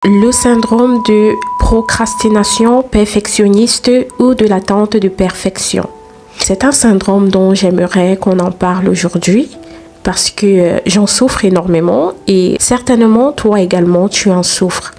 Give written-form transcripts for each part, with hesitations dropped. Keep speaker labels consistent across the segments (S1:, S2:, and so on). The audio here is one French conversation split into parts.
S1: Le syndrome de procrastination perfectionniste ou de l'attente de perfection. C'est un syndrome dont j'aimerais qu'on en parle aujourd'hui parce que j'en souffre énormément et certainement toi également tu en souffres.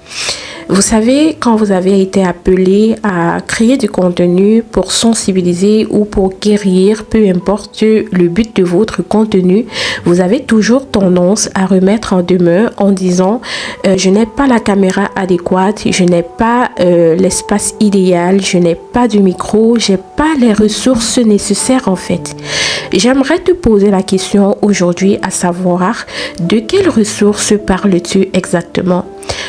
S1: Vous savez, quand vous avez été appelé à créer du contenu pour sensibiliser ou pour guérir, peu importe le but de votre contenu, vous avez toujours tendance à remettre en demeure en disant je n'ai pas la caméra adéquate, je n'ai pas l'espace idéal, je n'ai pas de micro, j'ai pas les ressources nécessaires en fait. J'aimerais te poser la question aujourd'hui, à savoir de quelles ressources parles-tu exactement?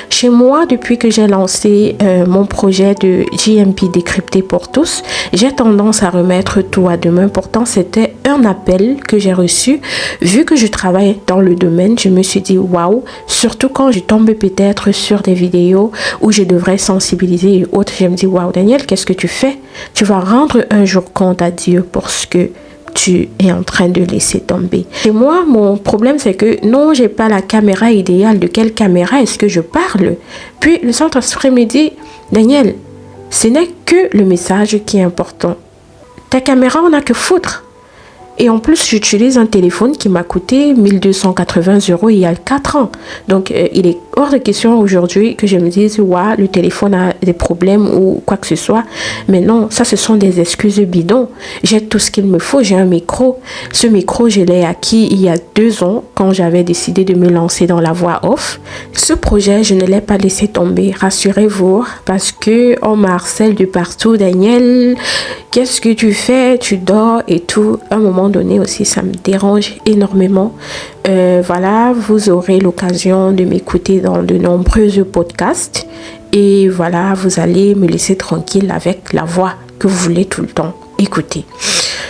S1: Chez moi, depuis que j'ai lancé mon projet de JMP décrypté pour tous, j'ai tendance à remettre tout à demain. Pourtant, c'était un appel que j'ai reçu. Vu que je travaille dans le domaine, je me suis dit waouh, surtout quand je tombe peut-être sur des vidéos où je devrais sensibiliser et autres. Je me dis waouh, Daniel, qu'est-ce que tu fais? Tu vas rendre un jour compte à Dieu pour ce que tu es en train de laisser tomber. Et moi, mon problème, c'est que non, j'ai pas la caméra idéale. De quelle caméra est-ce que je parle? Puis le Saint-Esprit me dit, Daniel, ce n'est que le message qui est important. Ta caméra, on n'a que foutre. Et en plus, j'utilise un téléphone qui m'a coûté 1280 € il y a 4 ans. Donc, il est hors de question aujourd'hui que je me dise, ouais, le téléphone a des problèmes ou quoi que ce soit. Mais non, ça, ce sont des excuses bidons. J'ai tout ce qu'il me faut. J'ai un micro. Ce micro, je l'ai acquis il y a 2 ans quand j'avais décidé de me lancer dans la voix off. Ce projet, je ne l'ai pas laissé tomber. Rassurez-vous, parce que on m'harcèle de partout. Daniel, qu'est-ce que tu fais? Tu dors et tout. À un moment donné aussi, ça me dérange énormément. Voilà, vous aurez l'occasion de m'écouter dans de nombreux podcasts et voilà, vous allez me laisser tranquille avec la voix que vous voulez tout le temps écouter.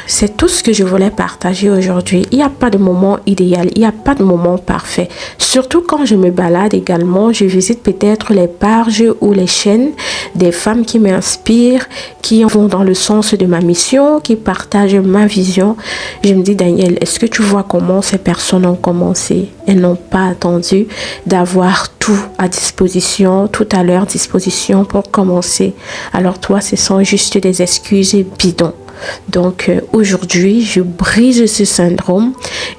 S1: C'est tout ce que je voulais partager aujourd'hui. Il n'y a pas de moment idéal, il n'y a pas de moment parfait. Surtout quand je me balade également, je visite peut-être les pages ou les chaînes des femmes qui m'inspirent, qui vont dans le sens de ma mission, qui partagent ma vision. Je me dis, Daniel, est-ce que tu vois comment ces personnes ont commencé? Elles n'ont pas attendu d'avoir tout à disposition, tout à leur disposition pour commencer. Alors toi, ce sont juste des excuses bidons. Donc aujourd'hui, je brise ce syndrome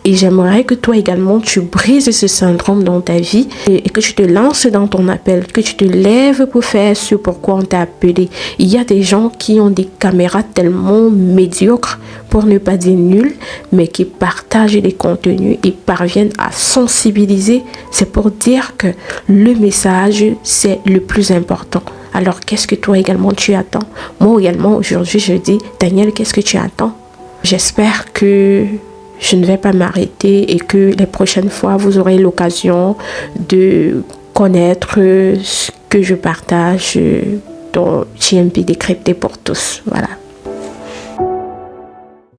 S1: et j'aimerais que toi également, tu brises ce syndrome dans ta vie et que tu te lances dans ton appel, que tu te lèves pour faire ce pourquoi on t'a appelé. Il y a des gens qui ont des caméras tellement médiocres, pour ne pas dire nulles, mais qui partagent des contenus et parviennent à sensibiliser. C'est pour dire que le message, c'est le plus important. Alors, qu'est-ce que toi également tu attends? Moi également, aujourd'hui, je dis, Daniel, qu'est-ce que tu attends? J'espère que je ne vais pas m'arrêter et que les prochaines fois, vous aurez l'occasion de connaître ce que je partage dans JMP décrypté pour tous. Voilà.